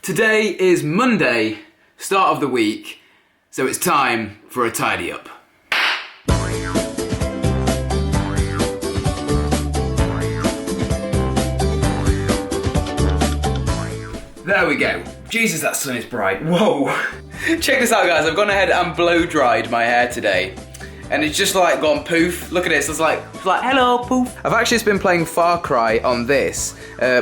Today is Monday, start of the week, so it's time for a tidy up. There we go. Jesus, that sun is bright. Whoa. Check this out, guys. I've gone ahead and blow dried my hair today. And it's just like gone poof. Look at this. It's like hello, poof. I've actually just been playing Far Cry on this,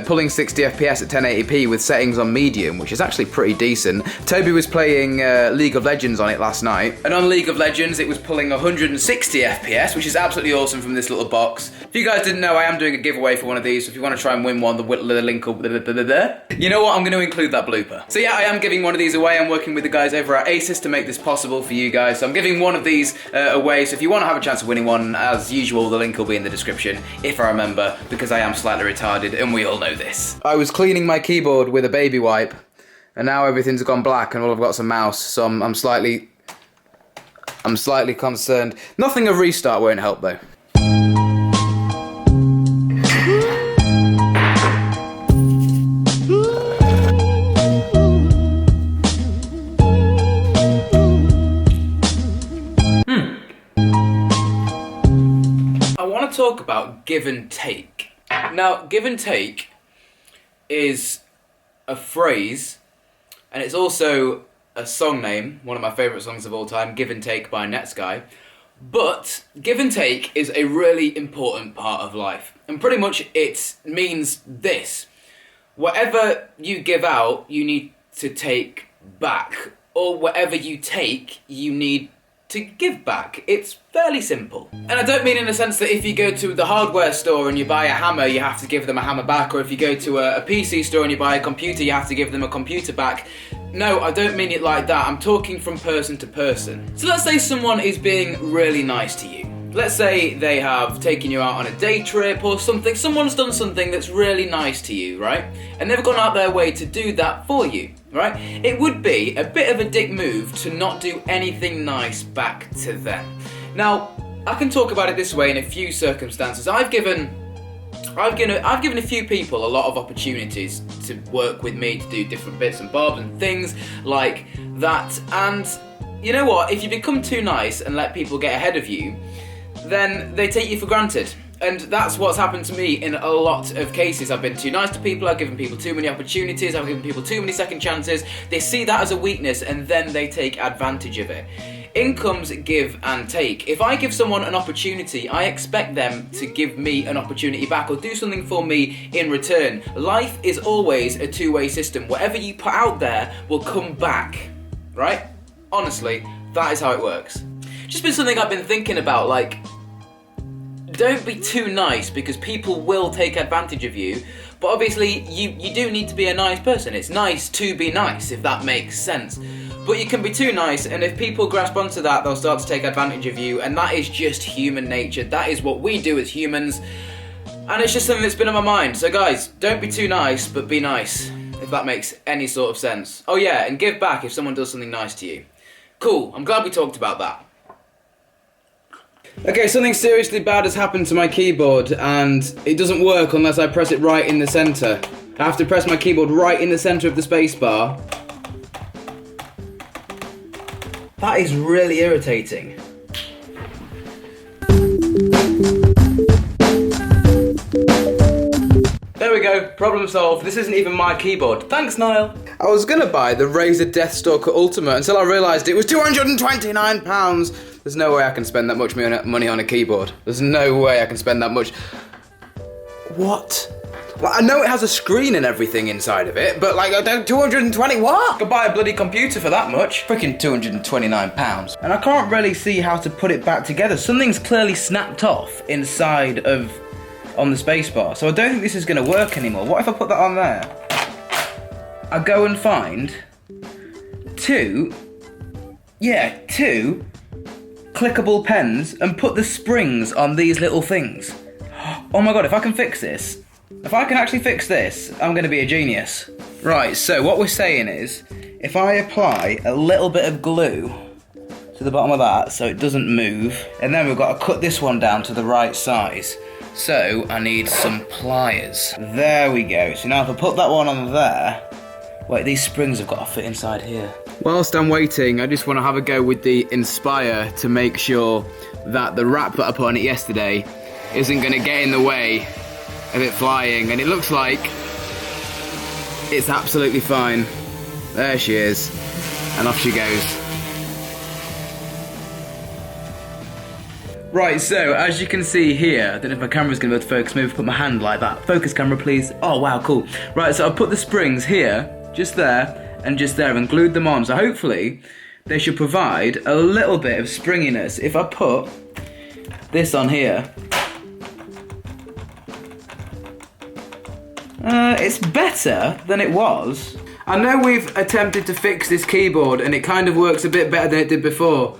pulling 60 FPS at 1080p with settings on medium, which is actually pretty decent. Toby was playing League of Legends on it last night. And on League of Legends, it was pulling 160 FPS, which is absolutely awesome from this little box. If you guys didn't know, I am doing a giveaway for one of these. So if you want to try and win one, the link will be there. You know what? I'm going to include that blooper. So yeah, I am giving one of these away. I'm working with the guys over at Asus to make this possible for you guys. So I'm giving one of these away. So if you want to have a chance of winning one, as usual, the link will be in the description, if I remember, because I am slightly retarded, and we all know this. I was cleaning my keyboard with a baby wipe, and now everything's gone black, and all I've got is a mouse, so I'm slightly concerned. Nothing of restart won't help, though. Talk about give and take. Now, give and take is a phrase, and it's also a song name, one of my favourite songs of all time, Give and Take by Netsky. But give and take is a really important part of life, and pretty much it means this: whatever you give out, you need to take back, or whatever you take, you need to give back. It's fairly simple. And I don't mean in the sense that if you go to the hardware store and you buy a hammer, you have to give them a hammer back, or if you go to a PC store and you buy a computer, you have to give them a computer back. No, I don't mean it like that. I'm talking from person to person. So let's say someone is being really nice to you. Let's say they have taken you out on a day trip or something. Someone's done something that's really nice to you, right? And they've gone out their way to do that for you, right? It would be a bit of a dick move to not do anything nice back to them. Now, I can talk about it this way in a few circumstances. I've given a few people a lot of opportunities to work with me, to do different bits and bobs and things like that. And you know what? If you become too nice and let people get ahead of you, then they take you for granted. And that's what's happened to me in a lot of cases. I've been too nice to people, I've given people too many opportunities, I've given people too many second chances. They see that as a weakness and then they take advantage of it. In comes give and take. If I give someone an opportunity, I expect them to give me an opportunity back or do something for me in return. Life is always a two-way system. Whatever you put out there will come back, right? Honestly, that is how it works. Just been something I've been thinking about, like, don't be too nice because people will take advantage of you, but obviously you do need to be a nice person. It's nice to be nice, if that makes sense. But you can be too nice, and if people grasp onto that, they'll start to take advantage of you, and that is just human nature. That is what we do as humans, and it's just something that's been on my mind. So guys, don't be too nice, but be nice, if that makes any sort of sense. Oh yeah, and give back if someone does something nice to you. Cool, I'm glad we talked about that. Okay, something seriously bad has happened to my keyboard, and it doesn't work unless I press it right in the centre. I have to press my keyboard right in the centre of the spacebar. That is really irritating. There we go, problem solved. This isn't even my keyboard. Thanks, Niall. I was gonna buy the Razer Deathstalker Ultimate until I realised it was £229. There's no way I can spend that much money on a keyboard. There's no way I can spend that much. What? Well, I know it has a screen and everything inside of it, but like, 220 what? I could buy a bloody computer for that much. Freaking £229. And I can't really see how to put it back together. Something's clearly snapped off inside on the spacebar, so I don't think this is gonna work anymore. What if I put that on there? I go and find two clickable pens and put the springs on these little things. Oh my god, if I can fix this, if I can actually fix this, I'm gonna be a genius. Right, so what we're saying is, if I apply a little bit of glue to the bottom of that so it doesn't move, and then we've got to cut this one down to the right size. So I need some pliers. There we go. So now if I put that one on there, Wait, these springs have got to fit inside here. Whilst I'm waiting, I just want to have a go with the Inspire to make sure that the wrap that I put on it yesterday isn't going to get in the way of it flying. And it looks like it's absolutely fine. There she is. And off she goes. Right, so as you can see here, I don't know if my camera's going to be able to focus, maybe put my hand like that. Focus camera, please. Oh, wow, cool. Right, so I've put the springs here, just there, and glued them on. So hopefully they should provide a little bit of springiness. If I put this on here, it's better than it was. I know we've attempted to fix this keyboard and it kind of works a bit better than it did before.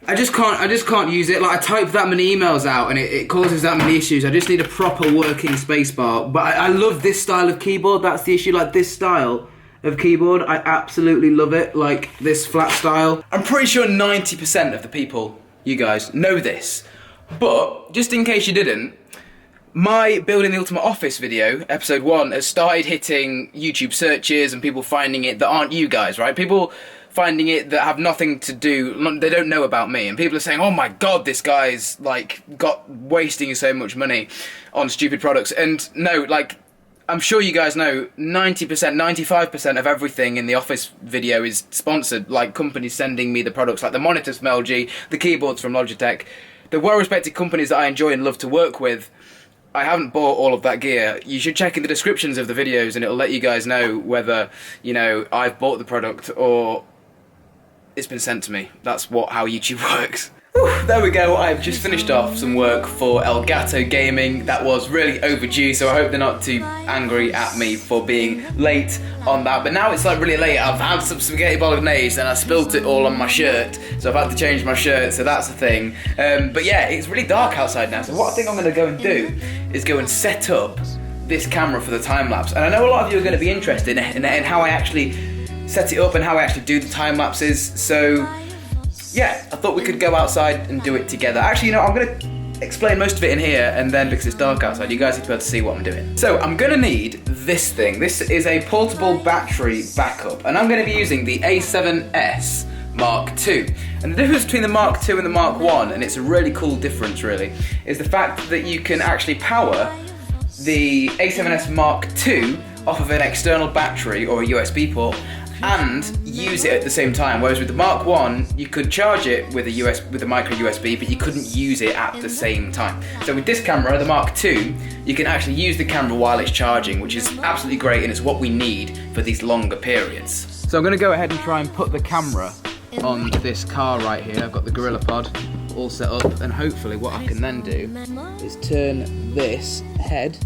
I just can't use it. Like, I type that many emails out and it causes that many issues. I just need a proper working spacebar. But I love this style of keyboard. That's the issue. Like, this style of keyboard, I absolutely love it. Like, this flat style. I'm pretty sure 90% of the people, you guys, know this. But just in case you didn't, my Building the Ultimate Office video, episode 1, has started hitting YouTube searches and people finding it that aren't you guys, right? People finding it that have nothing to do, they don't know about me, and people are saying, oh my god, this guy's like wasting so much money on stupid products. And no, like, I'm sure you guys know 90%, 95% of everything in the Office video is sponsored, like companies sending me the products, like the monitors from LG, the keyboards from Logitech, the well-respected companies that I enjoy and love to work with. I haven't bought all of that gear. You should check in the descriptions of the videos and it'll let you guys know whether, you know, I've bought the product or it's been sent to me. That's how YouTube works. Whew, there we go, I've just finished off some work for Elgato Gaming. That was really overdue, so I hope they're not too angry at me for being late on that. But now it's like really late. I've had some spaghetti bolognese and I spilt it all on my shirt, so I've had to change my shirt, so that's the thing. But yeah, it's really dark outside now, so what I think I'm going to go and do is go and set up this camera for the time-lapse. And I know a lot of you are going to be interested in how I actually set it up and how I actually do the time-lapses, so yeah, I thought we could go outside and do it together. Actually, you know, I'm going to explain most of it in here, and then because it's dark outside, you guys need to be able to see what I'm doing. So I'm going to need this thing. This is a portable battery backup, and I'm going to be using the A7S Mark II. And the difference between the Mark II and the Mark I, and it's a really cool difference really, is the fact that you can actually power the A7S Mark II off of an external battery or a USB port and use it at the same time. Whereas with the Mark I, you could charge it with a micro USB, but you couldn't use it at the same time. So with this camera, the Mark II, you can actually use the camera while it's charging, which is absolutely great, and it's what we need for these longer periods. So I'm going to go ahead and try and put the camera on this car right here. I've got the Gorilla Pod all set up, and hopefully what I can then do is turn this head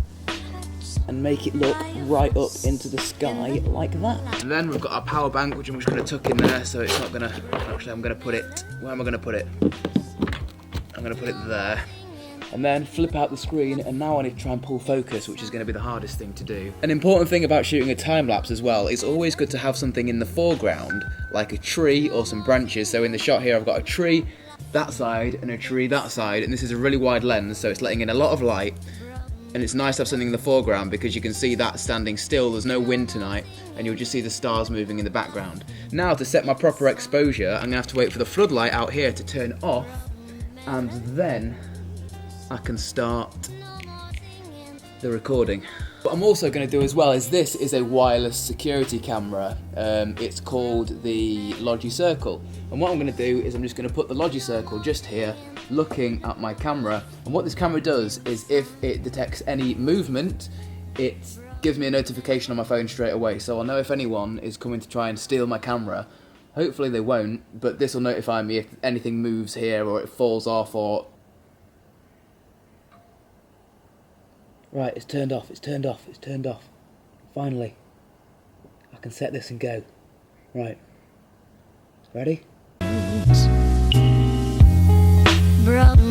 and make it look right up into the sky like that. And then we've got our power bank, which I'm just going to tuck in there so it's not going to... Actually, I'm going to put it... Where am I going to put it? I'm going to put it there. And then flip out the screen, and now I need to try and pull focus, which is going to be the hardest thing to do. An important thing about shooting a time-lapse as well, it's always good to have something in the foreground, like a tree or some branches. So in the shot here, I've got a tree that side and a tree that side, and this is a really wide lens, so it's letting in a lot of light. And it's nice to have something in the foreground because you can see that standing still, there's no wind tonight, and you'll just see the stars moving in the background. Now to set my proper exposure, I'm going to have to wait for the floodlight out here to turn off, and then I can start the recording. What I'm also going to do as well is this is a wireless security camera. It's called the Logi Circle. And what I'm going to do is I'm just going to put the Logi Circle just here, looking at my camera. And what this camera does is if it detects any movement, it gives me a notification on my phone straight away. So I'll know if anyone is coming to try and steal my camera. Hopefully they won't, but this will notify me if anything moves here or it falls off or... Right, it's turned off, it's turned off, it's turned off. Finally. I can set this and go. Right. Ready? Brother.